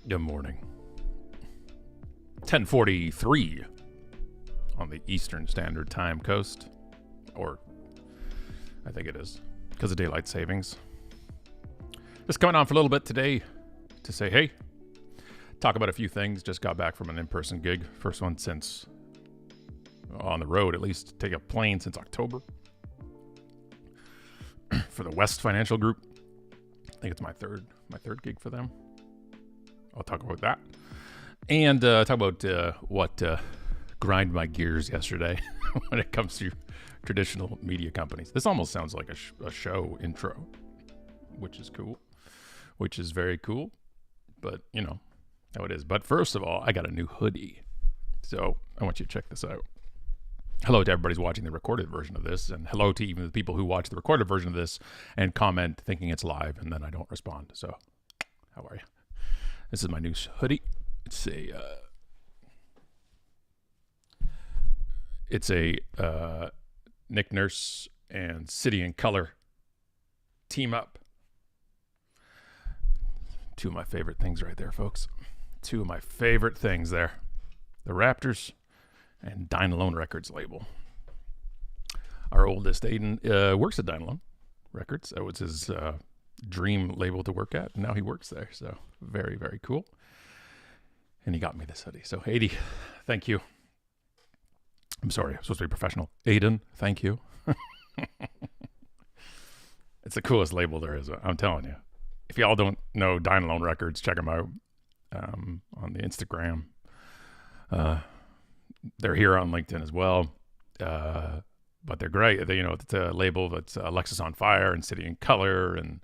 Good morning. 10:43 on the Eastern Standard Time coast, or I think it is because of daylight savings. Just coming on for a little bit today to say hey, talk about a few things. Just got back from an in-person gig, first one since on the road, at least take a plane since October for the West Financial Group. I think it's my third gig for them. I'll talk about that. And talk about what grind my gears yesterday when it comes to traditional media companies. This almost sounds like a show intro, which is cool, which is very cool. But, you know how it is. But first of all, I got a new hoodie. So I want you to check this out. Hello to everybody who's watching the recorded version of this. And hello to even the people who watch the recorded version of this and comment thinking it's live and then I don't respond. So how are you? This is my new hoodie. It's a Nick Nurse and City and Color team up. Two of my favorite things right there, folks. Two of my favorite things there. The Raptors and Dynalone Records label. Our oldest, Aiden, works at Dynalone Records. That was his dream label to work at. And now he works there. So very, very cool. And he got me this hoodie. So, Aiden, thank you. I'm sorry, I'm supposed to be professional. Aiden, thank you. It's the coolest label there is. I'm telling you. If y'all don't know Dynalone Records, check them out on the Instagram. They're here on LinkedIn as well. But they're great. It's a label that's Lexus on Fire and City and Color. And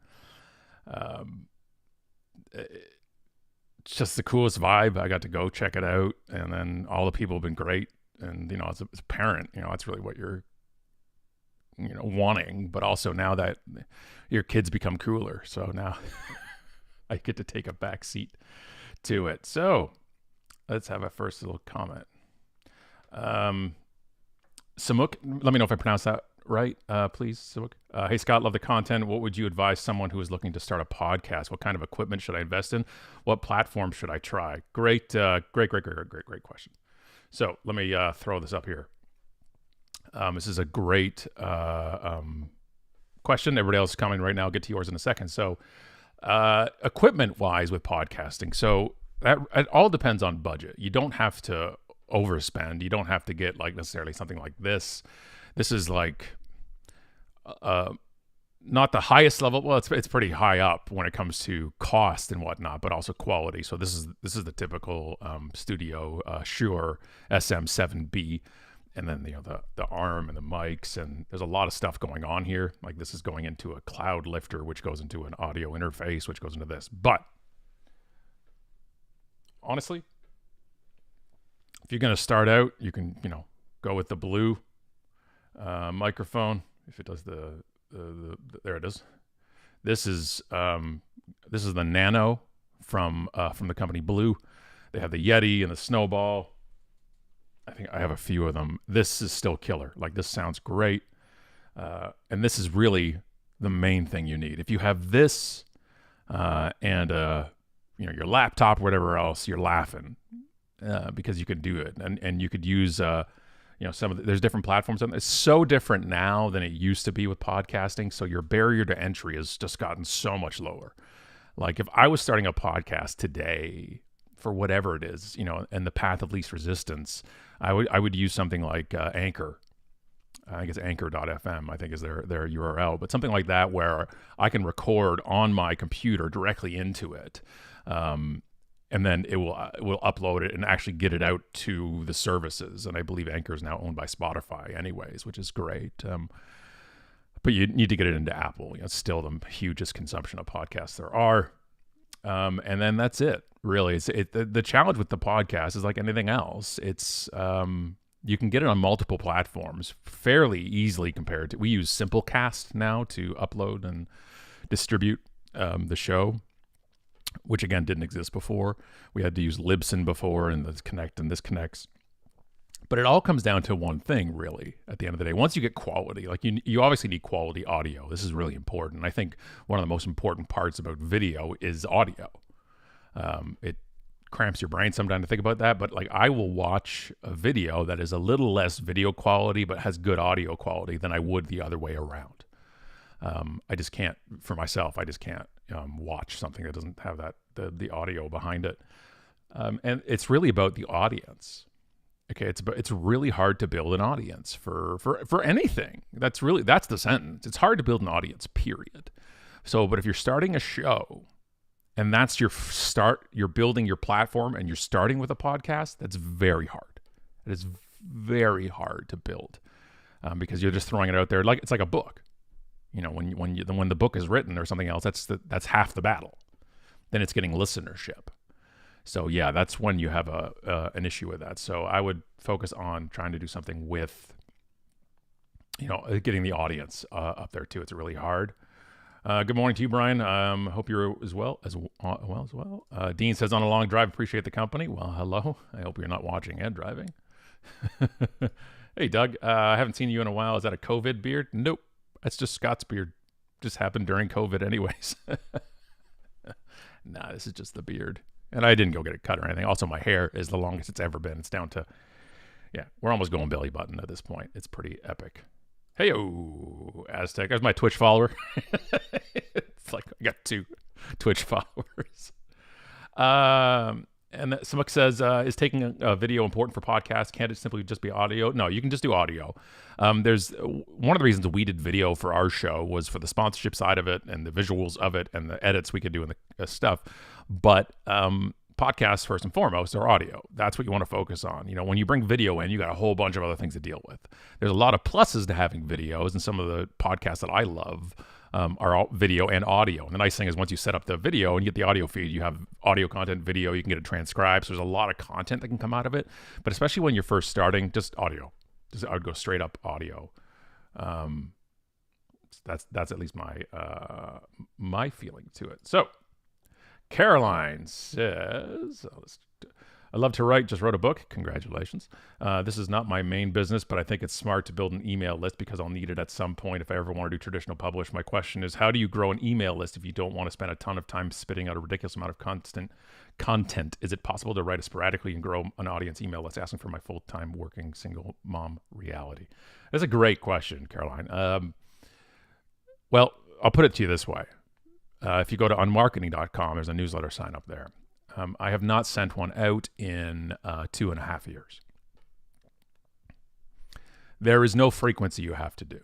it's just the coolest vibe. I got to go check it out. And then all the people have been great. And, as a parent, that's really what you're, wanting. But also now that your kids become cooler. So now I get to take a back seat to it. So let's have a first little comment. Samuk, let me know if I pronounced that right, please, Samuk. Hey, Scott, love the content. What would you advise someone who is looking to start a podcast? What kind of equipment should I invest in? What platform should I try? Great question. So let me throw this up here. This is a great question. Everybody else is coming right now. I'll get to yours in a second. So equipment-wise with podcasting, so it all depends on budget. You don't have to overspend. You don't have to get necessarily something like this. This is not the highest level. Well, it's pretty high up when it comes to cost and whatnot, but also quality. So this is the typical studio Shure SM7B, and then the arm and the mics, and there's a lot of stuff going on here. Like this is going into a cloud lifter, which goes into an audio interface, which goes into this. But honestly, if you're going to start out, you can go with the blue microphone. If it does there it is. This is the Nano from the company Blue. They have the Yeti and the Snowball. I think I have a few of them. This is still killer. This sounds great. And this is really the main thing you need. If you have this and your laptop or whatever else, you're laughing because you could do it. And you could use there's different platforms. It's so different now than it used to be with podcasting. So your barrier to entry has just gotten so much lower. If I was starting a podcast today for whatever it is, and the path of least resistance, I would use something like Anchor. I think it's anchor.fm, I think is their URL, but something like that where I can record on my computer directly into it. And then it will upload it and actually get it out to the services. And I believe Anchor is now owned by Spotify anyways, which is great. But you need to get it into Apple. It's still the hugest consumption of podcasts there are. And then that's it, really. The challenge with the podcast is like anything else. It's you can get it on multiple platforms fairly easily compared to... We use Simplecast now to upload and distribute the show, which again didn't exist before. We had to use Libsyn before, and this connects. But it all comes down to one thing, really, at the end of the day. Once you get quality, you obviously need quality audio. This is really important. I think one of the most important parts about video is audio. cramps your brain sometimes to think about that. But like, I will watch a video that is a little less video quality but has good audio quality than I would the other way around. I just can't, for myself, I just can't watch something that doesn't have that the audio behind it. And it's really about the audience. Okay, it's really hard to build an audience for anything. That's the sentence. It's hard to build an audience, period. So, but if you're starting a show and that's your start, you're building your platform and you're starting with a podcast, that's very hard. It is very hard to build because you're just throwing it out there like it's like a book. You know, when the book is written or something else, that's half the battle. Then it's getting listenership. So yeah, that's when you have an issue with that. So I would focus on trying to do something with, getting the audience up there too. It's really hard. Good morning to you, Brian. Hope you're as well. Dean says, on a long drive, appreciate the company. Well, hello. I hope you're not watching and driving. Hey, Doug. I haven't seen you in a while. Is that a COVID beard? Nope. That's just Scott's beard. Just happened during COVID anyways. Nah, this is just the beard. And I didn't go get it cut or anything. Also, my hair is the longest it's ever been. It's down to, we're almost going belly button at this point. It's pretty epic. Hey-o, Aztec. There's my Twitch follower. It's like I got 2 Twitch followers. And Smook says, is taking a video important for podcasts? Can't it simply just be audio? No, you can just do audio. There's one of the reasons we did video for our show was for the sponsorship side of it and the visuals of it and the edits we could do and the stuff. But podcasts, first and foremost, are audio. That's what you want to focus on. When you bring video in, you got a whole bunch of other things to deal with. There's a lot of pluses to having videos, and some of the podcasts that I love are all video and audio. And the nice thing is once you set up the video and you get the audio feed, you have audio content, video, you can get it transcribed. So there's a lot of content that can come out of it. But especially when you're first starting, just audio. I would go straight up audio. That's at least my feeling to it. So Caroline says, I love to write, just wrote a book. Congratulations. This is not my main business, but I think it's smart to build an email list because I'll need it at some point if I ever want to do traditional publish. My question is, how do you grow an email list if you don't want to spend a ton of time spitting out a ridiculous amount of constant content? Is it possible to write it sporadically and grow an audience email list asking for my full-time working single mom reality? That's a great question, Caroline. Well, I'll put it to you this way. If you go to UnMarketing.com, there's a newsletter sign up there. I have not sent one out in 2.5 years. There is no frequency you have to do.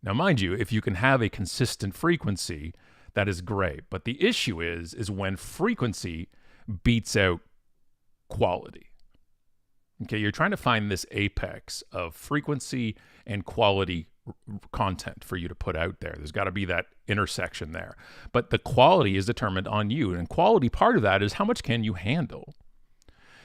Now, mind you, if you can have a consistent frequency, that is great. But the issue is when frequency beats out quality. Okay, you're trying to find this apex of frequency and quality content for you to put out there. There's got to be that intersection there. But the quality is determined on you. And quality, part of that is how much can you handle?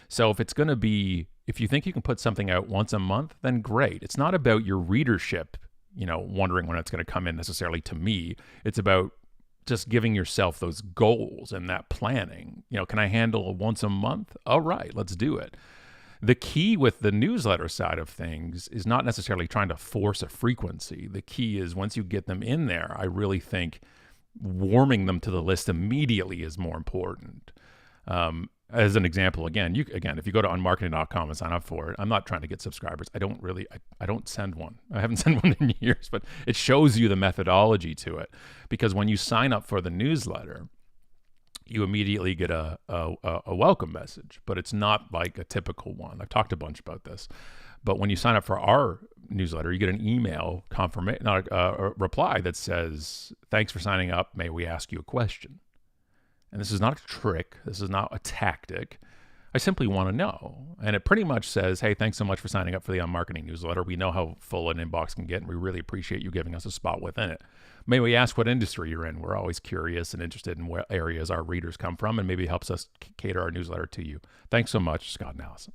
So if it's going to be, if you think you can put something out once a month, then great. It's not about your readership, wondering when it's going to come in necessarily to me. It's about just giving yourself those goals and that planning. Can I handle once a month? All right, let's do it. The key with the newsletter side of things is not necessarily trying to force a frequency. The key is once you get them in there, I really think warming them to the list immediately is more important. As an example, again, if you go to unmarketing.com and sign up for it, I'm not trying to get subscribers. I don't send one. I haven't sent one in years, but it shows you the methodology to it. Because when you sign up for the newsletter, you immediately get a welcome message, but it's not like a typical one. I've talked a bunch about this, but when you sign up for our newsletter, you get an email confirmation, a reply that says, "Thanks for signing up. May we ask you a question?" And this is not a trick. This is not a tactic. I simply want to know. And it pretty much says, hey, thanks so much for signing up for the UnMarketing newsletter. We know how full an inbox can get, and we really appreciate you giving us a spot within it. May we ask what industry you're in? We're always curious and interested in what areas our readers come from, and maybe it helps us cater our newsletter to you. Thanks so much, Scott and Allison.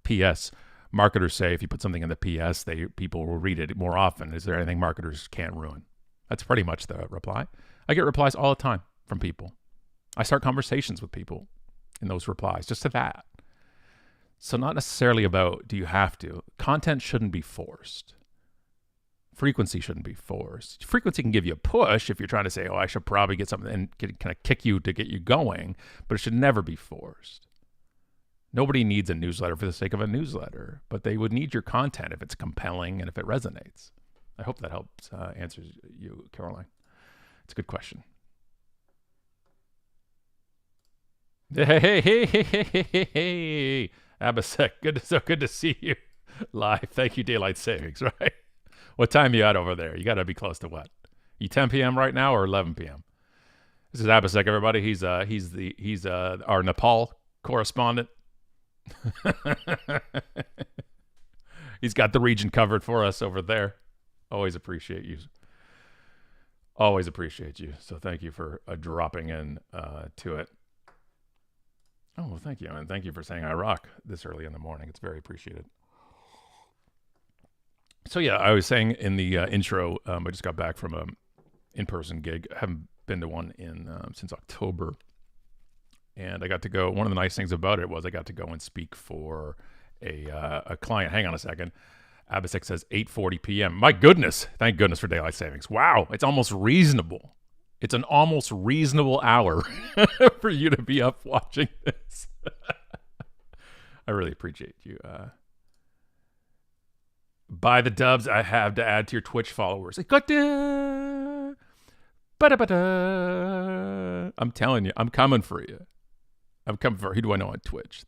P.S. Marketers say if you put something in the P.S., people will read it more often. Is there anything marketers can't ruin? That's pretty much the reply. I get replies all the time from people. I start conversations with people in those replies, just to that. So not necessarily about do you have to. Content shouldn't be forced. Frequency shouldn't be forced. Frequency can give you a push if you're trying to say, oh, I should probably get something and kind of kick you to get you going, but it should never be forced. Nobody needs a newsletter for the sake of a newsletter, but they would need your content if it's compelling and if it resonates. I hope that helps answers you, Caroline. It's a good question. Hey, Abasek, so good to see you live. Thank you, Daylight Savings, right? What time you at over there? You got to be close to what? You 10 p.m. right now or 11 p.m.? This is Abasek, everybody. He's our Nepal correspondent. He's got the region covered for us over there. Always appreciate you. Always appreciate you. So thank you for dropping in to it. Oh, well, thank you. And thank you for saying I rock this early in the morning. It's very appreciated. So yeah, I was saying in the intro, I just got back from an in-person gig. I haven't been to one since October. And I got to go. One of the nice things about it was I got to go and speak for a client. Hang on a second. Abasek says 8:40 p.m. My goodness. Thank goodness for daylight savings. Wow. It's almost reasonable. It's an almost reasonable hour for you to be up watching this. I really appreciate you. Buy the dubs I have to add to your Twitch followers. I'm telling you, I'm coming for you. I'm coming for who do I know on Twitch?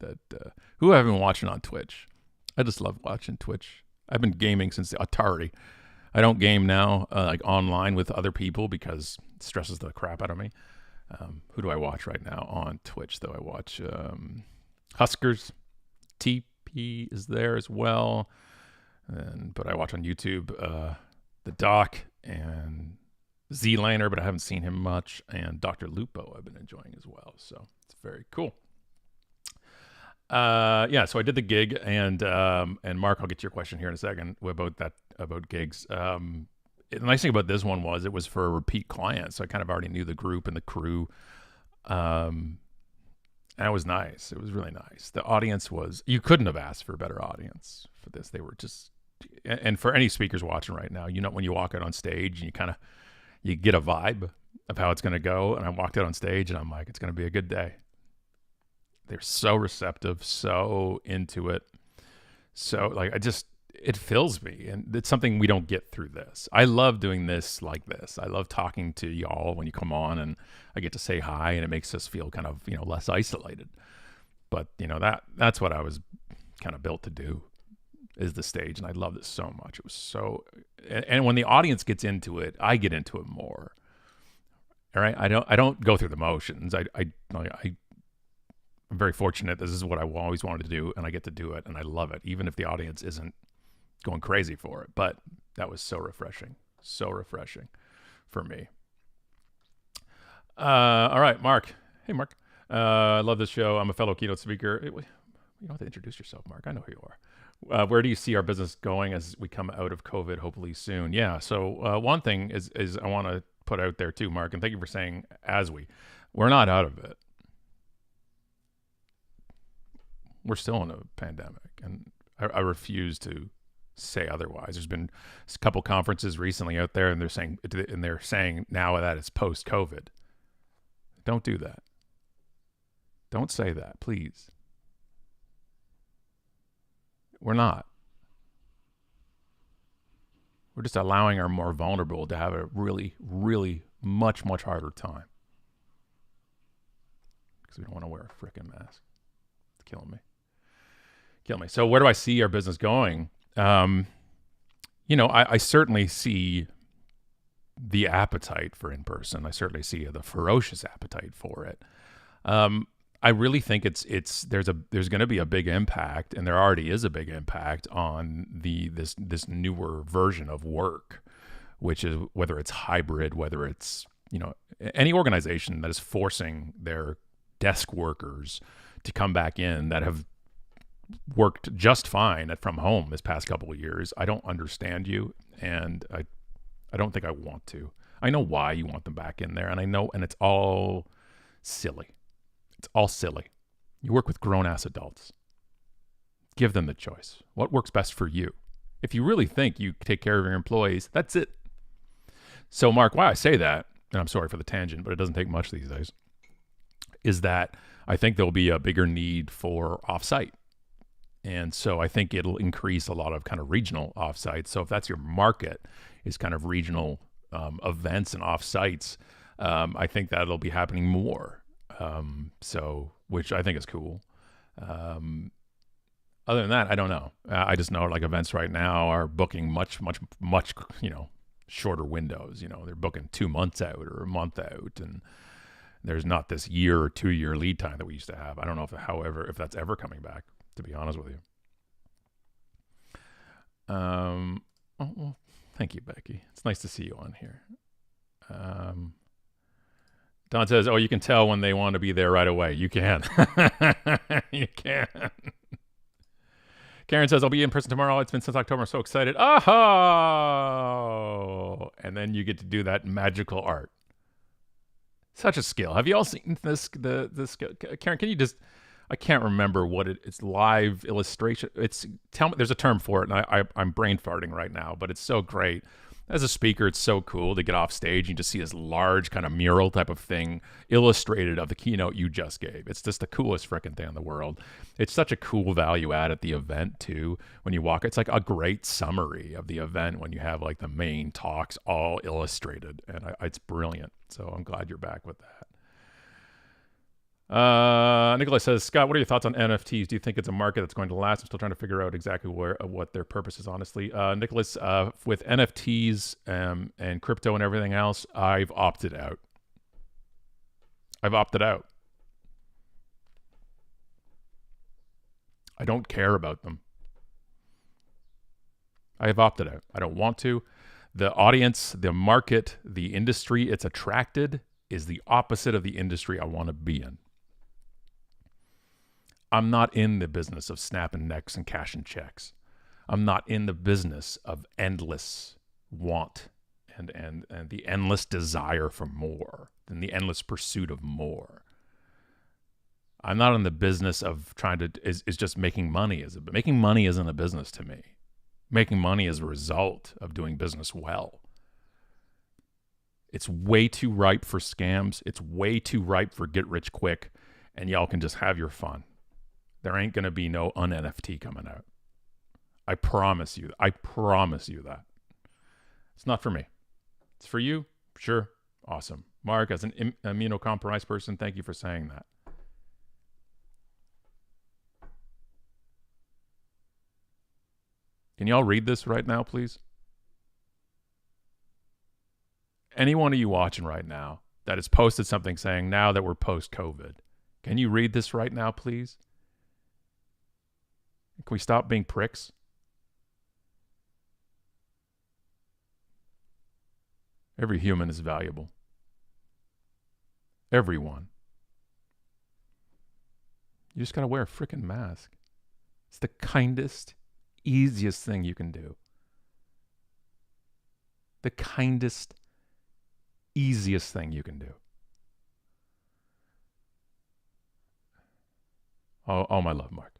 Who have I been watching on Twitch? I just love watching Twitch. I've been gaming since Atari. I don't game now like online with other people because it stresses the crap out of me. Who do I watch right now on Twitch, though? I watch Huskers. TP is there as well. But I watch on YouTube the Doc and Z-Laner, but I haven't seen him much. And Dr. Lupo I've been enjoying as well. So it's very cool. So I did the gig, and Mark, I'll get to your question here in a second about gigs. The nice thing about this one was it was for a repeat client, so I kind of already knew the group and the crew. And it was nice. It was really nice. The audience you couldn't have asked for a better audience for this. They were just, and for any speakers watching right now, when you walk out on stage and you get a vibe of how it's going to go. And I walked out on stage and I'm like, it's going to be a good day. They're so receptive, so into it. So it fills me, and it's something we don't get through this. I love doing this like this. I love talking to y'all when you come on and I get to say hi, and it makes us feel kind of, less isolated. But, that's what I was kind of built to do, is the stage. And I loved it so much. It was so, and when the audience gets into it, I get into it more. All right. I don't go through the motions. I'm very fortunate. This is what I always wanted to do, and I get to do it, and I love it, even if the audience isn't going crazy for it. But that was so refreshing for me. All right, Mark. Hey, Mark. I love this show. I'm a fellow keynote speaker. You don't have to introduce yourself, Mark. I know who you are. Where do you see our business going as we come out of COVID, hopefully soon? Yeah, so one thing is I want to put out there too, Mark, and thank you for saying we're not out of it. We're still in a pandemic, and I refuse to say otherwise. There's been a couple conferences recently out there, and they're saying now that it's post-COVID. Don't do that. Don't say that, please. We're not. We're just allowing our more vulnerable to have a really, really much, much harder time because we don't want to wear a frickin' mask. It's killing me. So where do I see our business going? I certainly see the appetite for in-person. I certainly see the ferocious appetite for it. I really think there's going to be a big impact, and there already is a big impact on this newer version of work, which is whether it's hybrid, whether it's any organization that is forcing their desk workers to come back in that have worked just fine from home this past couple of years. I don't understand you, and I don't think I want to. I know why you want them back in there, and I know, and it's all silly. It's all silly. You work with grown-ass adults. Give them the choice. What works best for you? If you really think you take care of your employees, that's it. So, Mark, why I say that, and I'm sorry for the tangent, but it doesn't take much these days, is that I think there'll be a bigger need for offsite. And so I think it'll increase a lot of kind of regional offsites. So if that's your market, is kind of regional events and offsites, I think that'll be happening more. So, which I think is cool. Other than that, I don't know. I just know like events right now are booking much, shorter windows. They're booking 2 months out or a month out, and there's not this year or 2 year lead time that we used to have. I don't know if that's ever coming back, to be honest with you. Well, thank you, Becky. It's nice to see you on here. Don says, you can tell when they want to be there right away. You can. You can. Karen says, I'll be in person tomorrow. It's been since October. I'm so excited. Oh! And then you get to do that magical art. Such a skill. Have you all seen this? The skill? Karen, can you just... I can't remember what it's live illustration. Tell me, there's a term for it, and I'm brain farting right now, but it's so great. As a speaker, it's so cool to get off stage and just see this large kind of mural type of thing illustrated of the keynote you just gave. It's just the coolest freaking thing in the world. It's such a cool value add at the event too. When you walk, it's like a great summary of the event when you have like the main talks all illustrated, and it's brilliant. So I'm glad you're back with that. Nicholas says, Scott, what are your thoughts on NFTs? Do you think it's a market that's going to last? I'm still trying to figure out exactly what their purpose is, honestly. Nicholas, with NFTs and crypto and everything else, I've opted out. I don't care about them. I have opted out. I don't want to. The audience, the market, the industry it's attracted is the opposite of the industry I want to be in. I'm not in the business of snapping necks and cashing checks. I'm not in the business of endless want and the endless desire for more and the endless pursuit of more. I'm not in the business of trying to is just making money. Making money isn't a business to me. Making money is a result of doing business well. It's way too ripe for scams. It's way too ripe for get rich quick, and y'all can just have your fun. There ain't going to be no un-NFT coming out. I promise you that. It's not for me. It's for you? Sure. Awesome. Mark, as an immunocompromised person, thank you for saying that. Can y'all read this right now, please? Any one of you watching right now that has posted something saying now that we're post-COVID, can you read this right now, please? Can we stop being pricks? Every human is valuable. Everyone. You just got to wear a freaking mask. It's the kindest, easiest thing you can do. The kindest, easiest thing you can do. Oh, my love, Mark.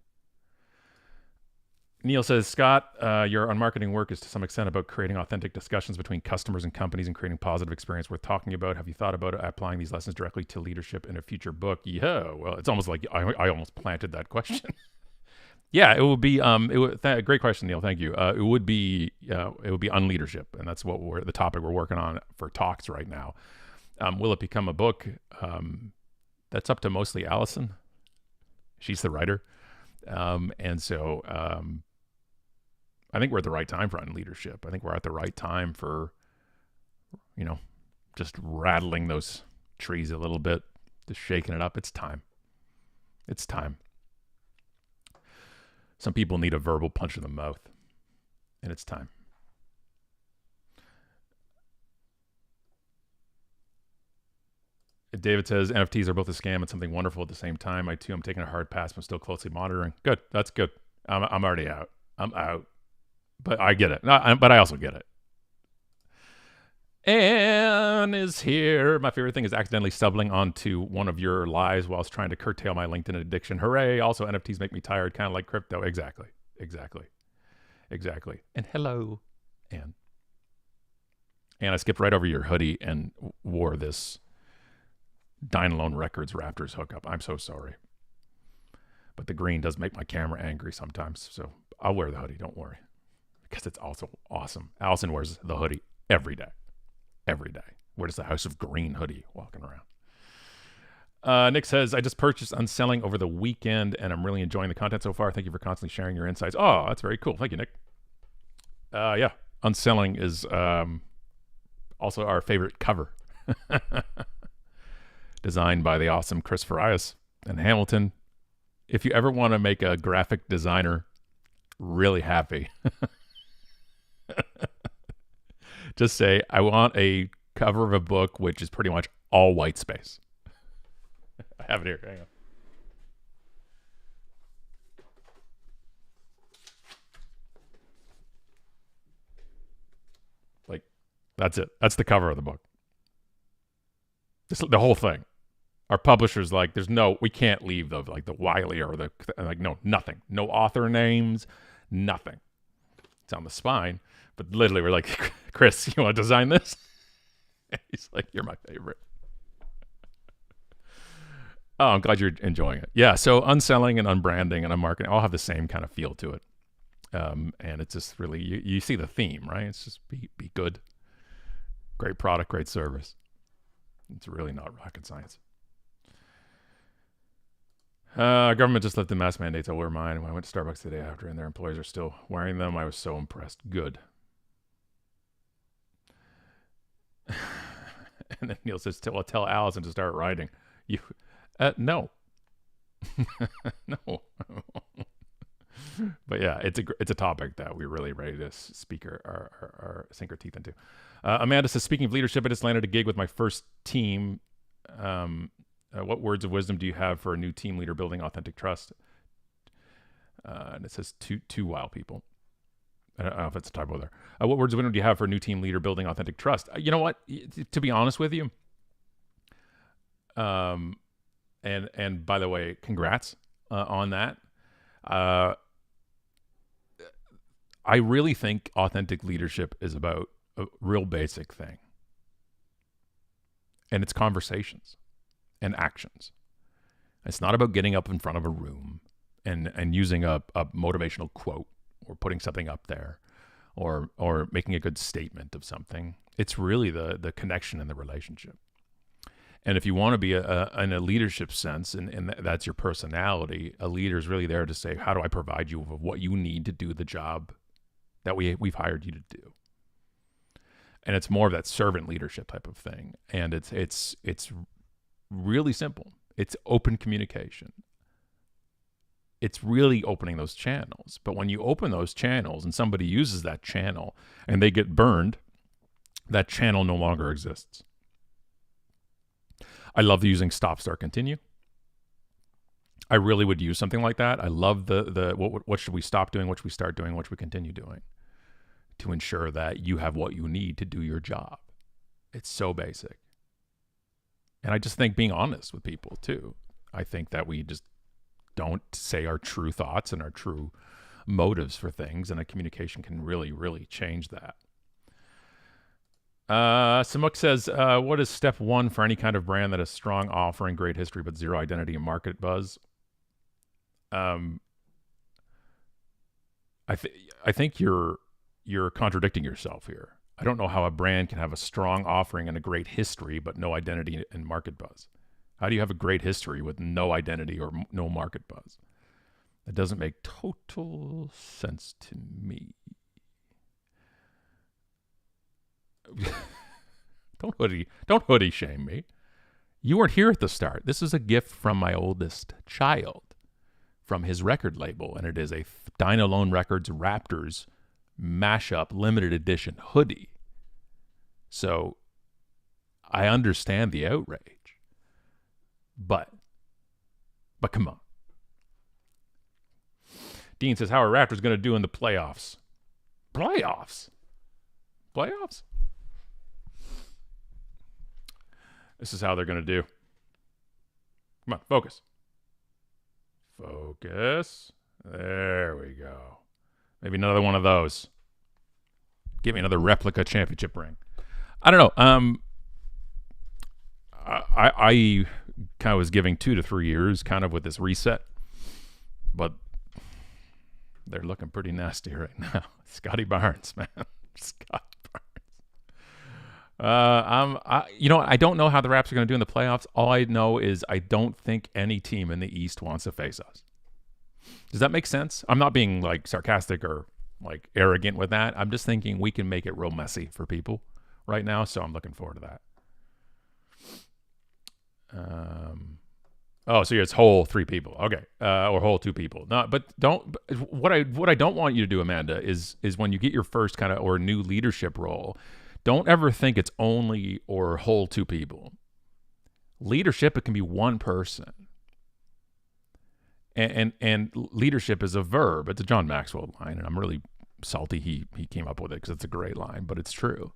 Neil says, Scott, your UnMarketing work is to some extent about creating authentic discussions between customers and companies and creating positive experience worth talking about. Have you thought about applying these lessons directly to leadership in a future book? Yeah, well, it's almost like I almost planted that question. Yeah, it would be great question, Neil. Thank you. It would be UnLeadership, and that's what the topic we're working on for talks right now. Will it become a book? That's up to mostly Allison. She's the writer, and so I think we're at the right time for UnLeadership. I think we're at the right time for, just rattling those trees a little bit, just shaking it up. It's time. It's time. Some people need a verbal punch in the mouth, and it's time. David says, NFTs are both a scam and something wonderful at the same time. I'm taking a hard pass, but still closely monitoring. Good. That's good. I'm already out. I'm out. But I get it. But I also get it. Anne is here. My favorite thing is accidentally stumbling onto one of your lies whilst trying to curtail my LinkedIn addiction. Hooray. Also, NFTs make me tired, kind of like crypto. Exactly. Exactly. And hello, Anne. And I skipped right over your hoodie and wore this Dynalone Records Raptors hookup. I'm so sorry. But the green does make my camera angry sometimes. So I'll wear the hoodie. Don't worry. Because it's also awesome. Allison wears the hoodie every day. Every day. Wears the House of Green hoodie walking around. Nick says, I just purchased UnSelling over the weekend, and I'm really enjoying the content so far. Thank you for constantly sharing your insights. Oh, that's very cool. Thank you, Nick. Yeah, UnSelling is also our favorite cover. Designed by the awesome Chris Farias and Hamilton. If you ever want to make a graphic designer really happy, just say, I want a cover of a book which is pretty much all white space. I have it here. Hang on. Like, that's it. That's the cover of the book. The whole thing. Our publisher's like, we can't leave the Wiley or no, nothing. No author names, nothing. It's on the spine. But literally, we're like, Chris, you want to design this? He's like, you're my favorite. Oh, I'm glad you're enjoying it. Yeah, so UnSelling and UnBranding and UnMarketing all have the same kind of feel to it. And it's just really, you see the theme, right? It's just be good. Great product, great service. It's really not rocket science. Government just lifted mask mandates. I'll wear mine. When I went to Starbucks the day after, and their employees are still wearing them, I was so impressed. Good. And then Neil says, tell Allison to start writing. No. No. But yeah, it's a topic that we're really ready to speak our sink our teeth into. Amanda says, speaking of leadership, I just landed a gig with my first team. What words of wisdom do you have for a new team leader building authentic trust? And it says two wild people. I don't know if it's a typo there. What words of wisdom do you have for a new team leader building authentic trust? You know what? To be honest with you, and by the way, congrats on that. I really think authentic leadership is about a real basic thing. And it's conversations and actions. It's not about getting up in front of a room and using a motivational quote or putting something up there or making a good statement of something. It's really the connection and the relationship. And if you want to be in a leadership sense, and that's your personality, a leader is really there to say, how do I provide you with what you need to do the job that we've hired you to do? And it's more of that servant leadership type of thing. And it's really simple. It's open communication. It's really opening those channels. But when you open those channels and somebody uses that channel and they get burned, that channel no longer exists. I love using stop, start, continue. I really would use something like that. I love the what should we stop doing, what should we start doing, what should we continue doing to ensure that you have what you need to do your job. It's so basic. And I just think being honest with people too. I think that we just don't say our true thoughts and our true motives for things, and a communication can really, really change that. Samuk says, what is step one for any kind of brand that has strong offering, great history, but zero identity and market buzz? I think you're contradicting yourself here. I don't know how a brand can have a strong offering and a great history, but no identity and market buzz. How do you have a great history with no identity or no market buzz? That doesn't make total sense to me. Don't hoodie shame me. You weren't here at the start. This is a gift from my oldest child from his record label, and it is a Dynalone Records Raptors mashup limited edition hoodie. So I understand the outrage, but come on. Dean says, how are Raptors going to do in the playoffs? Playoffs? This is how they're going to do. Come on, focus. Focus. There we go. Maybe another one of those. Give me another replica championship ring. I don't know. I kind of was giving 2 to 3 years kind of with this reset, but they're looking pretty nasty right now. Scotty Barnes, man. Scotty Barnes. I don't know how the Raps are going to do in the playoffs. All I know is I don't think any team in the East wants to face us. Does that make sense? I'm not being like sarcastic or like arrogant with that. I'm just thinking we can make it real messy for people right now, so I'm looking forward to that. So it's whole 3 people, okay, or whole 2 people. No, but don't. What I don't want you to do, Amanda, is when you get your first kind of or new leadership role, don't ever think it's only or whole 2 people. Leadership, it can be one person. And leadership is a verb. It's a John Maxwell line, and I'm really salty he came up with it because it's a great line, but it's true.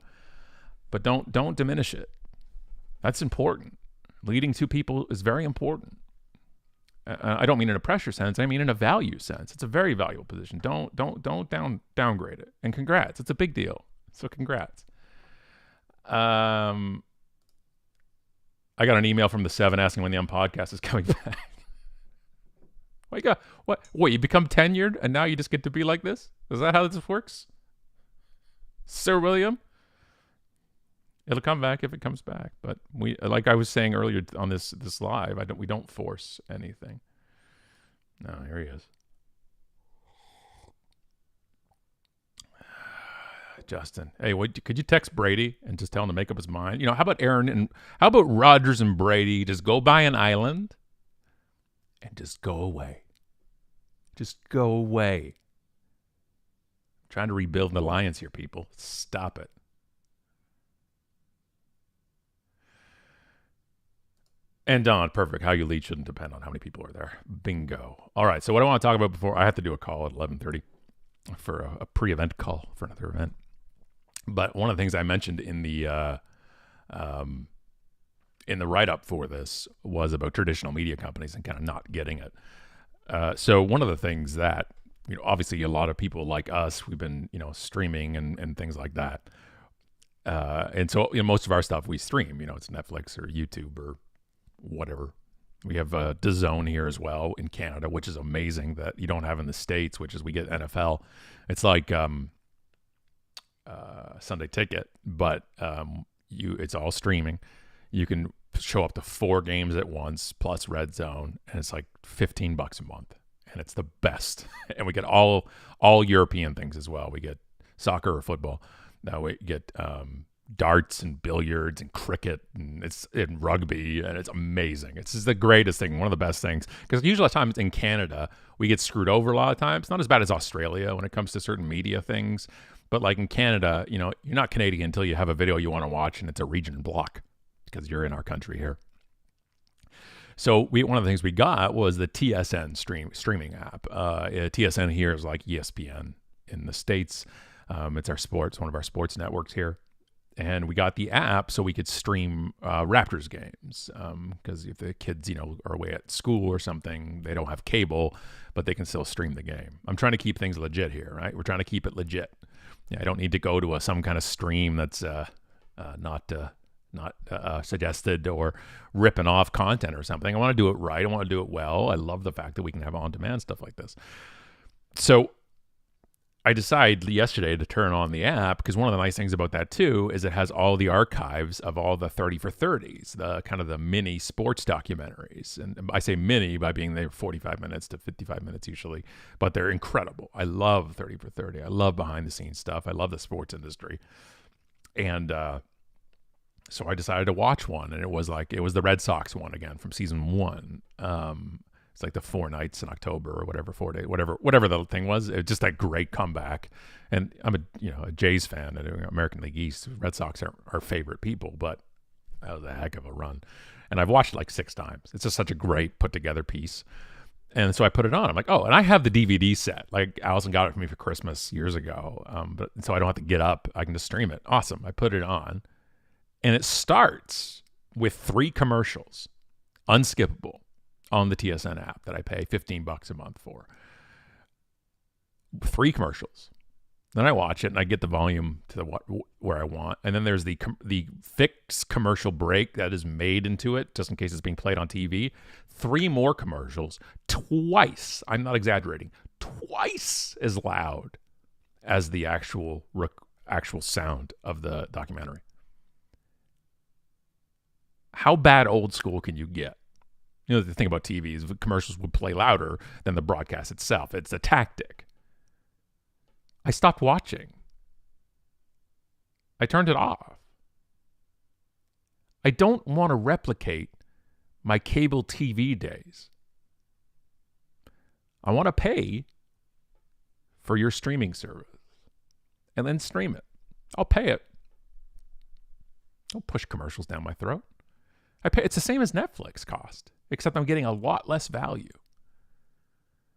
But don't diminish it. That's important. Leading 2 people is very important. I don't mean in a pressure sense. I mean in a value sense. It's a very valuable position. Don't downgrade it. And congrats. It's a big deal. So congrats. I got an email from the 7 asking when the podcast is coming back. What? You become tenured and now you just get to be like this? Is that how this works, Sir William? It'll come back if it comes back, but we, like I was saying earlier on this live, we don't force anything. No, here he is. Justin, hey, could you text Brady and just tell him to make up his mind? How about Aaron and how about Rodgers and Brady just go buy an island and just go away? Just go away. I'm trying to rebuild an alliance here, people. Stop it. And Don, perfect. How you lead shouldn't depend on how many people are there. Bingo. All right. So what I want to talk about before I have to do a call at 11:30 for a pre-event call for another event. But one of the things I mentioned in the write-up for this was about traditional media companies and kind of not getting it. So one of the things that, obviously a lot of people like us, we've been, streaming and things like that. And so, most of our stuff we stream, it's Netflix or YouTube or whatever. We have DAZN here as well in Canada, which is amazing that you don't have in the States, which is we get NFL. It's like Sunday Ticket, but it's all streaming. You can show up to 4 games at once plus Red Zone, and it's like $15 a month, and it's the best. And we get all European things as well. We get soccer or football. Now we get darts and billiards and cricket and rugby, and it's amazing. It's just the greatest thing, one of the best things, because usually a lot of times in Canada we get screwed over a lot of times. Not as bad as Australia when it comes to certain media things, but like in Canada, you're not Canadian until you have a video you want to watch and it's a region block because you're in our country here. So one of the things we got was the TSN streaming app. TSN here is like ESPN in the States. It's one of our sports networks here. And we got the app so we could stream Raptors games because if the kids, are away at school or something, they don't have cable, but they can still stream the game. I'm trying to keep things legit here, right? We're trying to keep it legit. I don't need to go to some kind of stream that's not suggested or ripping off content or something. I want to do it right. I want to do it well. I love the fact that we can have on-demand stuff like this. So I decided yesterday to turn on the app because one of the nice things about that too is it has all the archives of all the 30 for 30s, the kind of the mini sports documentaries. And I say mini by being they're 45 minutes to 55 minutes usually, but they're incredible. I love 30 for 30. I love behind the scenes stuff. I love the sports industry. And so I decided to watch one, and it was the Red Sox one again from season 1. It's like the 4 nights in October or whatever, 4 days, whatever the thing was. It was just that great comeback. And I'm a Jays fan and American League East. Red Sox are our favorite people, but that was a heck of a run. And I've watched it like 6 times. It's just such a great put together piece. And so I put it on. I'm like, oh, and I have the DVD set. Like Allison got it for me for Christmas years ago. But so I don't have to get up. I can just stream it. Awesome. I put it on, and it starts with 3 commercials, unskippable, on the TSN app that I pay $15 a month for. 3 commercials. Then I watch it and I get the volume to where I want. And then there's the fixed commercial break that is made into it, just in case it's being played on TV. 3 more commercials, twice, I'm not exaggerating, twice as loud as the actual sound of the documentary. How bad old school can you get? You know, the thing about TV is the commercials would play louder than the broadcast itself. It's a tactic. I stopped watching. I turned it off. I don't want to replicate my cable TV days. I want to pay for your streaming service and then stream it. I'll pay it. Don't push commercials down my throat. I pay. It's the same as Netflix cost, except I'm getting a lot less value.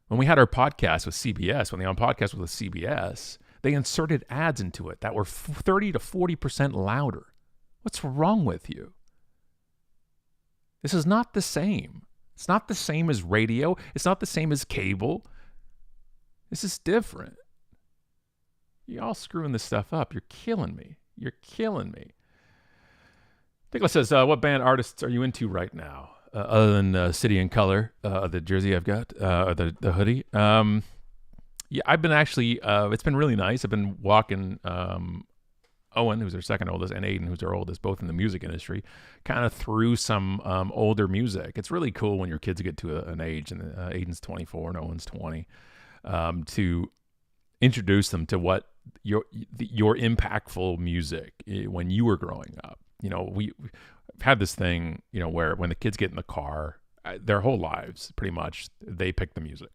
When we had our podcast with CBS, when the On podcast was with CBS, they inserted ads into it that were 30 to 40% louder. What's wrong with you? This is not the same. It's not the same as radio. It's not the same as cable. This is different. You're all screwing this stuff up. You're killing me. You're killing me. Nicholas says, what band artists are you into right now? Other than City and Color, the jersey I've got, the hoodie. Yeah, I've been actually, it's been really nice. I've been walking Owen, who's our second oldest, and Aiden, who's our oldest, both in the music industry, kind of through some older music. It's really cool when your kids get to an age, and Aiden's 24 and Owen's 20, to introduce them to what your impactful music when you were growing up. You know, we've had this thing, you know, where when the kids get in the car, their whole lives, pretty much, they pick the music.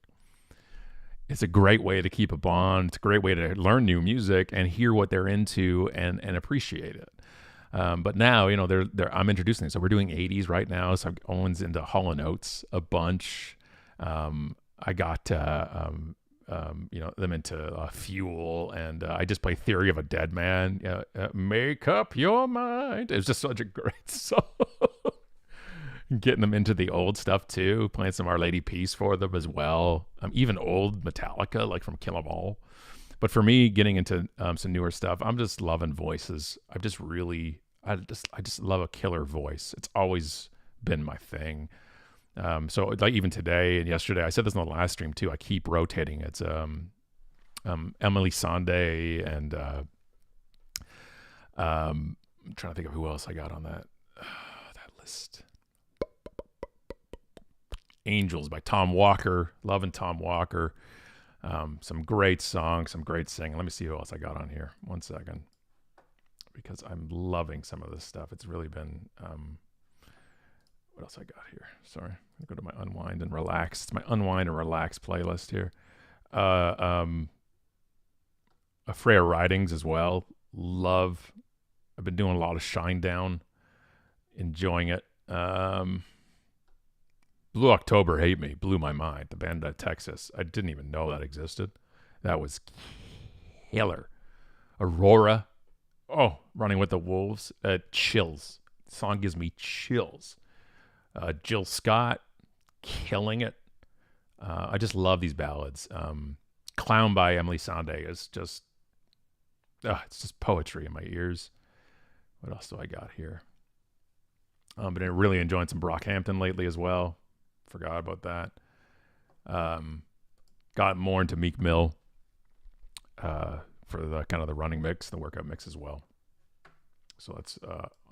It's a great way to keep a bond. It's a great way to learn new music and hear what they're into and appreciate it. But now, you know, I'm introducing them. So we're doing 80s right now. So Owen's into Hall & Oates a bunch. I got, you know, them into Fuel, and I just play Theory of a Dead Man. Make up your mind. It was just such a great song. Getting them into the old stuff too, playing some Our Lady Peace for them as well. Even old Metallica, like from Kill 'Em All. But for me, getting into some newer stuff, I'm just loving voices. I just love a killer voice. It's always been my thing. So like even today and yesterday, I said this in the last stream too, I keep rotating. It's Emily Sandé and I'm trying to think of who else I got on that list. Angels by Tom Walker. Loving Tom Walker. Some great songs, some great singing. Let me see who else I got on here. 1 second. Because I'm loving some of this stuff. It's really been... what else I got here? Sorry. I'm going to go to my Unwind and Relax. It's my Unwind and Relax playlist here. Freya Ridings as well. Love. I've been doing a lot of Shinedown. Enjoying it. Blue October Hate Me blew my mind. The band out of Texas. I didn't even know that existed. That was killer. Aurora. Oh, Running with the Wolves. Chills. The song gives me chills. Jill Scott, killing it. I just love these ballads. Clown by Emily Sandé is just, it's just poetry in my ears. What else do I got here? Been really enjoying some Brockhampton lately as well. Forgot about that. Got more into Meek Mill for the kind of the running mix, the workout mix as well. So that's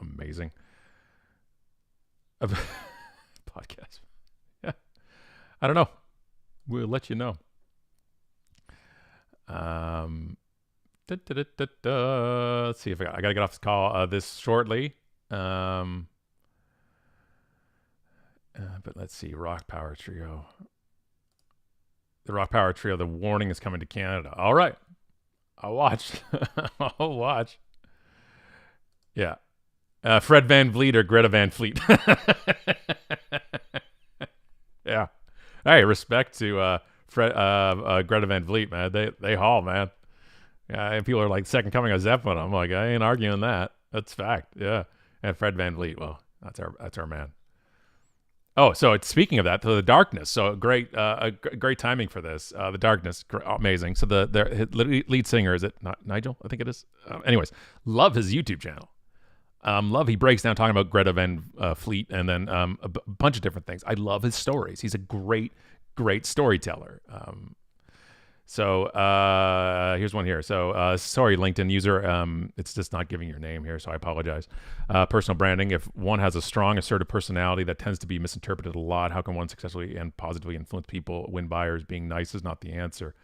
amazing. Podcast. Yeah. I don't know. We'll let you know. Let's see if I got to get off this call this shortly. But let's see. Rock Power Trio. The Rock Power Trio, The Warning is coming to Canada. All right. I'll watch. I'll watch. Yeah. Fred Van Vliet or Greta Van Fleet. Yeah. Hey, respect to Greta Van Vliet, man. They haul, man. Yeah, and people are like second coming of Zeppelin. I'm like, I ain't arguing that. That's fact. Yeah. And Fred Van Vliet, well, that's our man. Oh, so it's speaking of that, the darkness. So great timing for this. The darkness, amazing. So the lead singer, is it not Nigel? I think it is. Anyways, love his YouTube channel. Love he breaks down talking about Greta Van Fleet and then a bunch of different things. I love his stories. He's a great storyteller. So here's one here. So sorry, LinkedIn user. It's just not giving your name here, so I apologize. Personal branding. If one has a strong, assertive personality that tends to be misinterpreted a lot, how can one successfully and positively influence people, win buyers? Being nice is not the answer.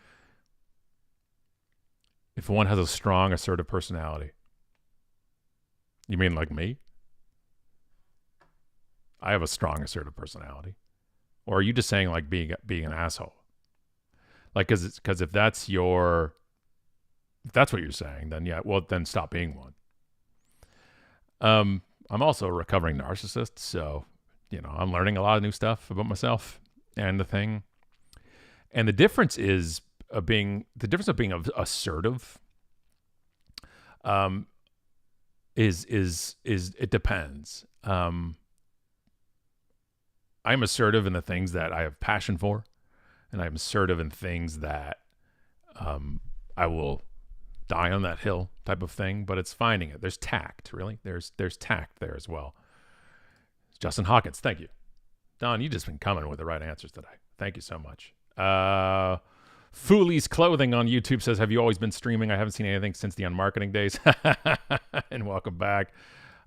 If one has a strong, assertive personality. You mean like me? I have a strong, assertive personality. Or are you just saying like being an asshole? Like, because if that's what you're saying, then yeah, well, then stop being one. I'm also a recovering narcissist, so I'm learning a lot of new stuff about myself and the thing. And the difference of being assertive. Is it depends. I'm assertive in the things that I have passion for. And I'm assertive in things that I will die on that hill type of thing, but it's finding it. There's tact, really. There's tact there as well. Justin Hawkins, thank you. Don, you've just been coming with the right answers today. Thank you so much. Foolie's Clothing on YouTube says, have you always been streaming? I haven't seen anything since the UnMarketing days. And welcome back.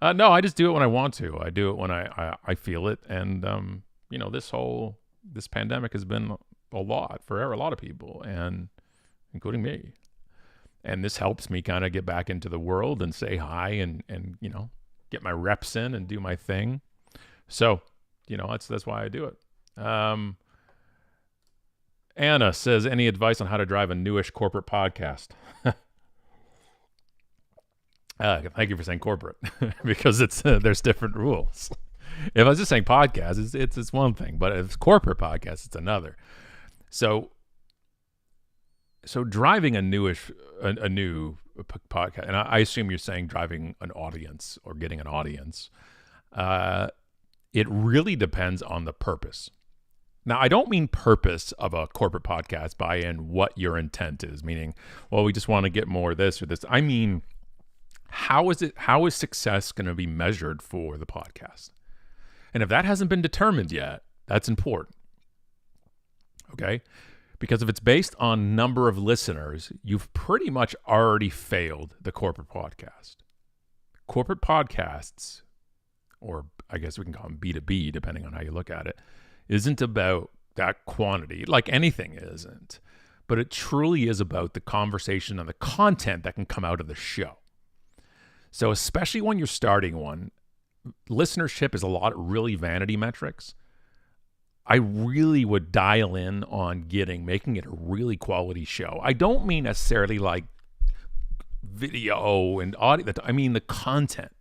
No, I just do it when I want to. I do it when I feel it. And, this pandemic has been a lot for a lot of people, and including me. And this helps me kind of get back into the world and say hi and get my reps in and do my thing. So, that's why I do it. Anna says, any advice on how to drive a Newish corporate podcast? Thank you for saying corporate because there's different rules. If I was just saying podcast, it's one thing, but if it's corporate podcast, it's another. So driving a new podcast, and I assume you're saying driving an audience or getting an audience. It really depends on the purpose. Now, I don't mean purpose of a corporate podcast by in what your intent is, meaning, well, we just want to get more of this or this. I mean, how is success going to be measured for the podcast? And if that hasn't been determined yet, that's important. Okay? Because if it's based on number of listeners, you've pretty much already failed the corporate podcast. Corporate podcasts, or I guess we can call them B2B, depending on how you look at it, isn't about that quantity, like anything isn't. But it truly is about the conversation and the content that can come out of the show. So especially when you're starting one, listenership is a lot of really vanity metrics. I really would dial in on making it a really quality show. I don't mean necessarily like video and audio. I mean the content.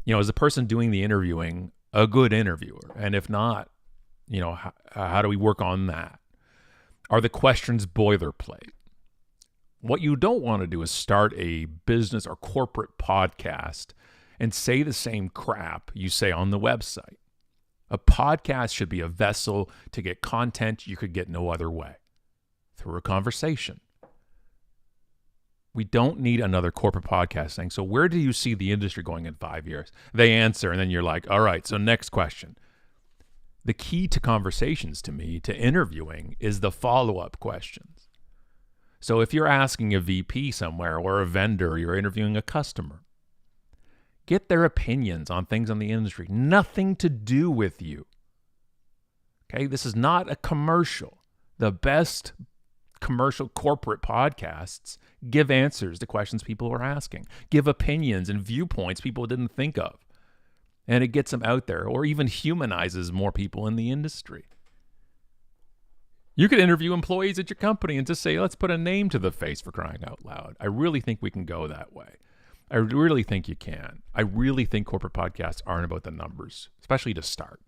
As a person doing the interviewing, a good interviewer. And if not, how do we work on that? Are the questions boilerplate? What you don't want to do is start a business or corporate podcast and say the same crap you say on the website. A podcast should be a vessel to get content you could get no other way, through a conversation. We don't need another corporate podcast saying, so where do you see the industry going in 5 years? They answer, and then you're like, all right, so next question. The key to conversations to me, to interviewing, is the follow-up questions. So if you're asking a VP somewhere or a vendor, you're interviewing a customer, get their opinions on things on the industry. Nothing to do with you. Okay, this is not a commercial. The best commercial corporate podcasts give answers to questions people are asking, give opinions and viewpoints people didn't think of. And it gets them out there, or even humanizes more people in the industry. You could interview employees at your company and just say, let's put a name to the face, for crying out loud. I really think we can go that way. I really think you can. I really think corporate podcasts aren't about the numbers, especially to start.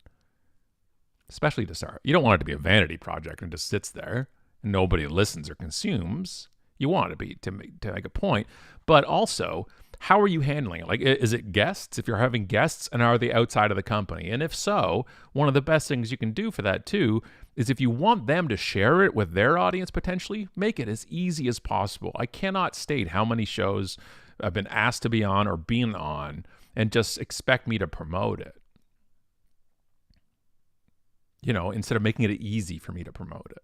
You don't want it to be a vanity project and just sits there and nobody listens or consumes. You want it to be to make a point. But also, How are you handling it? Like, is it guests? If you're having guests, and are they outside of the company? And if so, one of the best things you can do for that too is if you want them to share it with their audience potentially, make it as easy as possible. I cannot state how many shows I've been asked to be on or been on and just expect me to promote it. You know, instead of making it easy for me to promote it.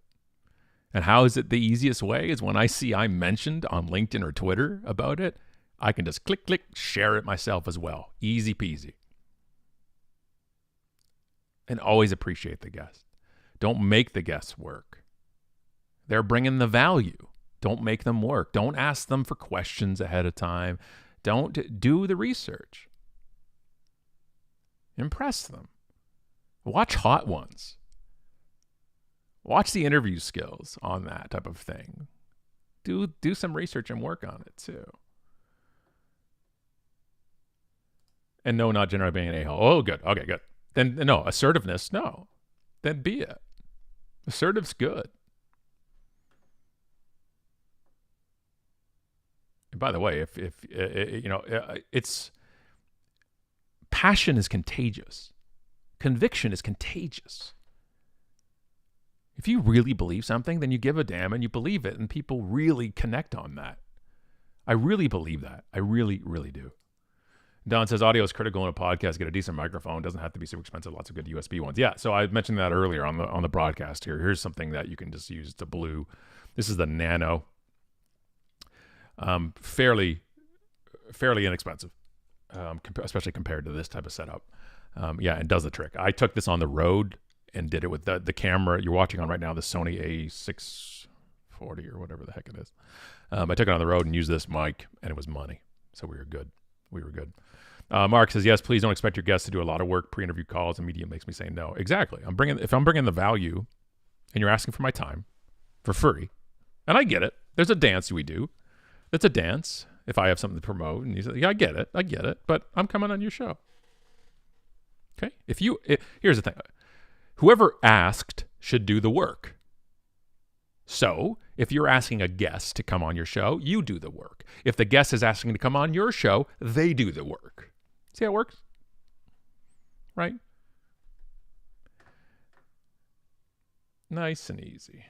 And how is it the easiest way? Is when I see I'm mentioned on LinkedIn or Twitter about it, I can just click, share it myself as well. Easy peasy. And always appreciate the guest. Don't make the guests work. They're bringing the value. Don't make them work. Don't ask them for questions ahead of time. Don't do the research. Impress them. Watch Hot Ones. Watch the interview skills on that type of thing. Do some research and work on it too. And no, not generally being an a-hole. Oh, good. Okay, good. Then no, assertiveness, no. Then be it. Assertive's good. And by the way, if you know, it's passion is contagious. Conviction is contagious. If you really believe something, then you give a damn and you believe it, and people really connect on that. I really believe that. I really, really do. Don says audio is critical in a podcast. Get a decent microphone. Doesn't have to be super expensive. Lots of good USB ones. Yeah. So I mentioned that earlier on the broadcast here. Here's something that you can just use. It's a blue. This is the Nano. Fairly inexpensive, especially compared to this type of setup. Yeah, and does the trick. I took this on the road and did it with the camera you're watching on right now, the Sony A640 or whatever the heck it is. I took it on the road and used this mic, and it was money. So we were good. Mark says, yes, please don't expect your guests to do a lot of work. Pre-interview calls and media makes me say no. Exactly. If I'm bringing the value and you're asking for my time for free, and I get it. There's a dance we do. It's a dance if I have something to promote. And you say, yeah, I get it. But I'm coming on your show. Okay? Here's the thing. Whoever asked should do the work. So if you're asking a guest to come on your show, you do the work. If the guest is asking to come on your show, they do the work. See how it works? Right? Nice and easy.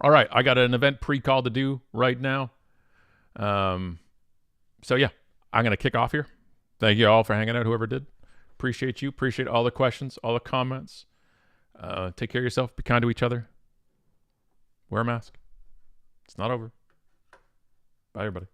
All right, I got an event pre-call to do right now. So yeah, I'm going to kick off here. Thank you all for hanging out, whoever did. Appreciate you. Appreciate all the questions, all the comments. Take care of yourself. Be kind to each other. Wear a mask. It's not over. Bye, everybody.